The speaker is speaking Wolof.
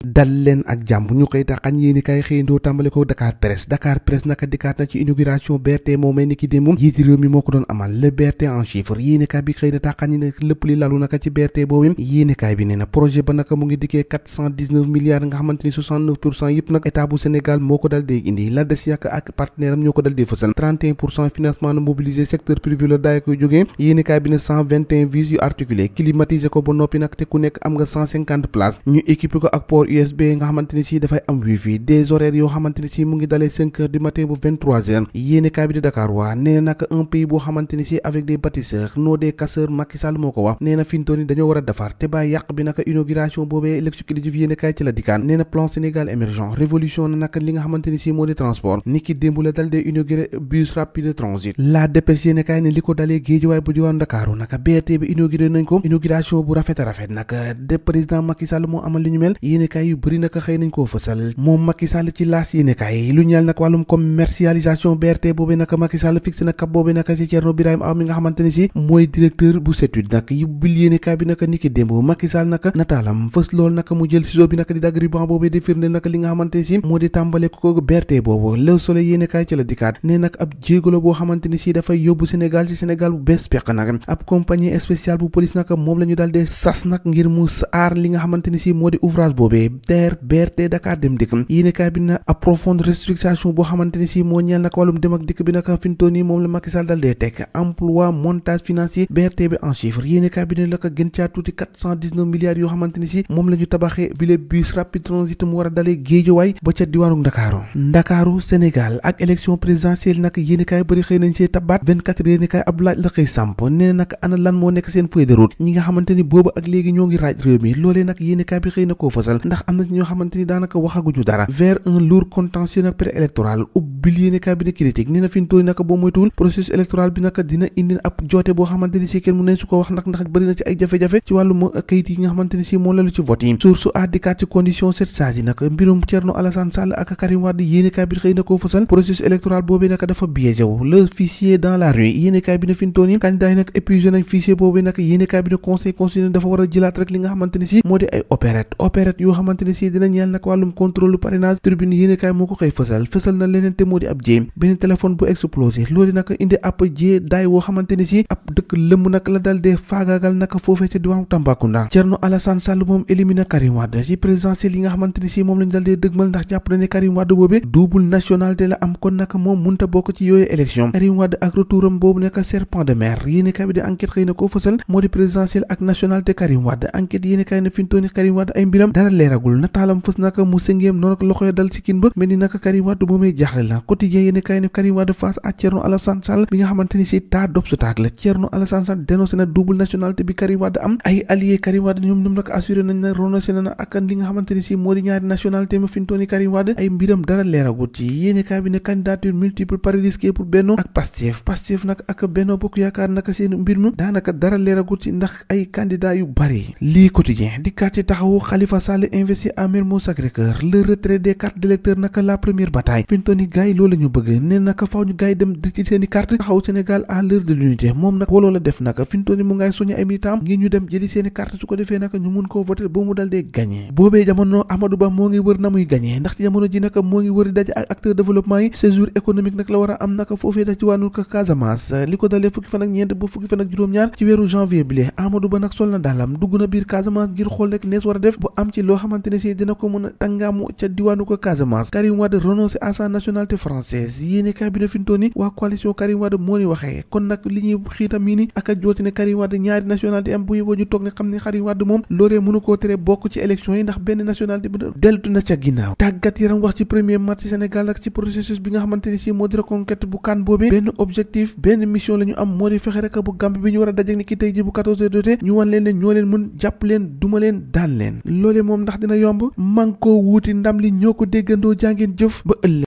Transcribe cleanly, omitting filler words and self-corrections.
dal leen ak jàmm ñu xëy taxañ yéeni kay xëyandoo tàmbale ko Dakar Presse naka dikkaat na ci inauguration BRT moomee ni ki démb jiiti réew mi moo ko doon amal le BRT en chiffre yéeni kay bi xëy na taxañ yi ne lépp li lalu naka ci BRT boobu yéeni kay bi nee na projet ba naka mu ngi dikkee 419 milliards nga xamante ni 69% yëpp nag état bu Sénégal moo ko dal dee indi la des yàq ak partenaire am ñoo ko dal dee fësal 31% financement na mobilisé secteur privé la daay koy jógee yéeni kay bi ne 121 vis yu articulé climatisé ko ba noppi nag te ku nekk am nga 150 places ñu équipé ko ak port USB nga xamante ni si dafay am wifi des horaires yoo xamante ni si mu ngi dalee 5 heures du matin bu 23 heures yéene kaay bi di Dakar waa nee na nag un pays boo xamante ni si avec des bâtisseurs non des casseurs Macky Sall moo ko wax nee na fintoon yi dañoo war a defar te bàyyi yàq bi naka inauguration boobee l'exécutif yéene kaay ci la dikkaan nee na plan Sénégal émergent révolution na naka li nga xamante ni si moo di transport ni ki démb la dal dee inauguré bus rapide de transit la dépêche yéene kaay ne li ko dalee Guédiawaye bu diwaan Ndakaaru naka BRT bi inauguré nañ ko inauguration bu rafet a rafet naka de président Macky Sall moo amal li ñu mel yéene kaay yu bëri naka xëy nañ koo fësal moom Macky Sall ci laas yéenekaay lu ñeel nag wàllum commercialisation BRT boobee naka Macky Sall fixé na cap boobee naka ci Thierno Birahim Aw mi nga xamante ne si mooy directeur bu CETUD nag yi bil yéenekaay bi naka niki démb Macky Sall naka nataalam fës lool naka mu jël ciseau bi naka di dagg ruban boobee di firndeel naka li nga xamante ne si moo di tàmbale ko BRT boobu Le Soleil yéenekaay ci la dikkaat ne nag ab jéego la boo xamante ne si dafay yóbbu Sénégal ci Sénégal bu bees peq nag ab compagnie spéciale bu police naka moom la ñu daal dee sas nag ngir mu aar li nga xamante ne si moo di ouvrage boobee TER BRT Dakar dem dikk yéenekaay bi na ab profonde restriction boo xamante ni si moo ñeel nag wàllum dem ak dikk bi nag fintoon nii moom la Macky Sall dal dee teg emploi montage financier BRT bi en chiffre yéenekaay bi ne la ko gën caa tuuti 419 milliards yoo xamante ni si moom la ñu tabaxee bile bus rapide transit mu war a dalee Guédiawaye ba ca diwaanu Ndakaaru Sénégal ak élection présidentielle nag yéenekaay bëri xëy nañ see tabaat 24 yéenekaay ab laaj la xëy samp nee nag ana lan moo nekk seen feuille de route ñi nga xamante ni boobu ak léegi ñoo ngi raaj réew mi loolee nag yéenekaay bi xëy na koo fësal ndax am na ñoo xamante ni daanaka waxaguñu dara vers un lourd contentieux nag préélectoral ubbil yéenekaay bi di critique nee na fi mu toll naka boo moytuwul processus électoral bi naka dina indi ab joote boo xamante ni si kenn mu ne su ko wax ndax bëri na ci ay jafe-jafe ci wàllum kayit yi nga xamante ni si moo lalu ci vote yi source àddikaat ci condition cette sage yi nag mbirum Thierno Alassane Sall ak Karim Wade yéenekaay bi xëy na koo fësal processus électoral boobee naka dafa biaisé wu le fichier dans la rue yéenekaay bi ne fi mu toll candidat yi nag épuisé nañ fichier boobee nag yéenekaay bi ne conseil constitutionnel dafa war a jëlaat rek li nga xamante ni si moo di ay opérette yoo xamante ni si dina ñeel nag wàllum contrôle parrainage tribune yéenekaay moo ko xëy fësal na leneen te moo di ab jéem benn téléphone bu explosé loolu nag indi ab jee daay woo xamante ni si ab dëkk lëmm nag la dal dee faagaagal nag foofee ci diwaanu Tambacounda Thierno Alassane Sall moom éliminé Karim Wade ci présidentielle yi nga xamante ni si moom lañu dal dee dëgmal ndax jàpp na ne Karim Wade boobee double nationalité la am kon nag moom munta bokk ci yooyu élection Karim Wade ak retouram boobu nekk serpent de mer yéenekaay bi di enquête xëy na koo fësal moo di présidentielle ak nationalité Karim Wade enquête yéenekaay na fintooni Karim Wade ay mbiram dara leeragul nataalam fës naka mu sëngeem noonu ak loxoy dal ci kin ba mel ni naka Karim Wade moomee jaaxle la quotidien yéenekaay ne Karim Wade face à Thierno Alassane Sall bi nga xamante ni si tas d'obstacle la Thierno Alassane Sall dénoncé na double nationalité bi Karim Wade am ay alliés Karim Wade ñoom nag assuré nañ na renoncé na ak li nga xamante ni si moo di ñaari nationalité ma fintooni Karim Wade ay mbiram dara leeragut ci yéenekaay bi ne candidature multiple pari risqué pour Benno ak Pastef nag ak Benno Bokk Yaakaar naka seen mbir mi daanaka dara leeragut ci ndax ay candidat yu bari lii quotidien di quartier taxawu Khalifa Sall investi à Mermoz Sacré-Cœur le retrait des cartes d'électeurs naka la première bataille fintooni gars yi loolu la ñu bëgg ne naka faaw ñu gars yi dem di ci seen i carte taxaw Sénégal à l'heure de l'unité moom nag woloo la def naka fintooni mu ngay soññi ay militant ngir ñu dem jëli seen i carte su ko defee naka ñu mun koo voter ba mu dal dee gagné boobee jamono Amadou Ba moo ngi wër na muy gagné ndax ci jamono ji naka moo ngi wër di daje ak acteur développement yi séjour économique nag la war a am naka foofee da ci wàllu Casamance li ko dalee fukki fan ak ñeent ba fukki fan ak juróom-ñaar ci weeru janvier bi lee Amadou Ba nag sol na daalam dugg na biir Casamance ngir xool rek nees war a def bu am ci loo xamante ne si dina ko mën a tàngaamu ca diwaanu ko Casamance Karim Wade renoncé à sa nationalité française yéenekaay bi ne fintooni waa coalition Karim Wade moo ni waxee kon nag li ñuy xiitam yi ni ak a jooti ne Karim Wade ñaari nationalité am bu yóbboo ñu toog ne xam ne Karim Wade moom loolee mënu koo tere bokk ci élection yi ndax benn nationalité bi deltu na ca ginnaaw tàggat yaram wax ci premier match ci Sénégal ak ci processus bi nga xamante ni si moo di reconquête bu CAN boobee benn objectif benn mission la ñu am moo di fexe rek bu Gambie bi ñu war a daje ni ki tey ji bu 14h jotee ñu wan leen ne ñoo leen mën jàpp leen duma leen daan leen loolee moom ndax dina yomb man koo wuuti ndam li ñoo ko déggandoo jàngeen jëf ba ëllëg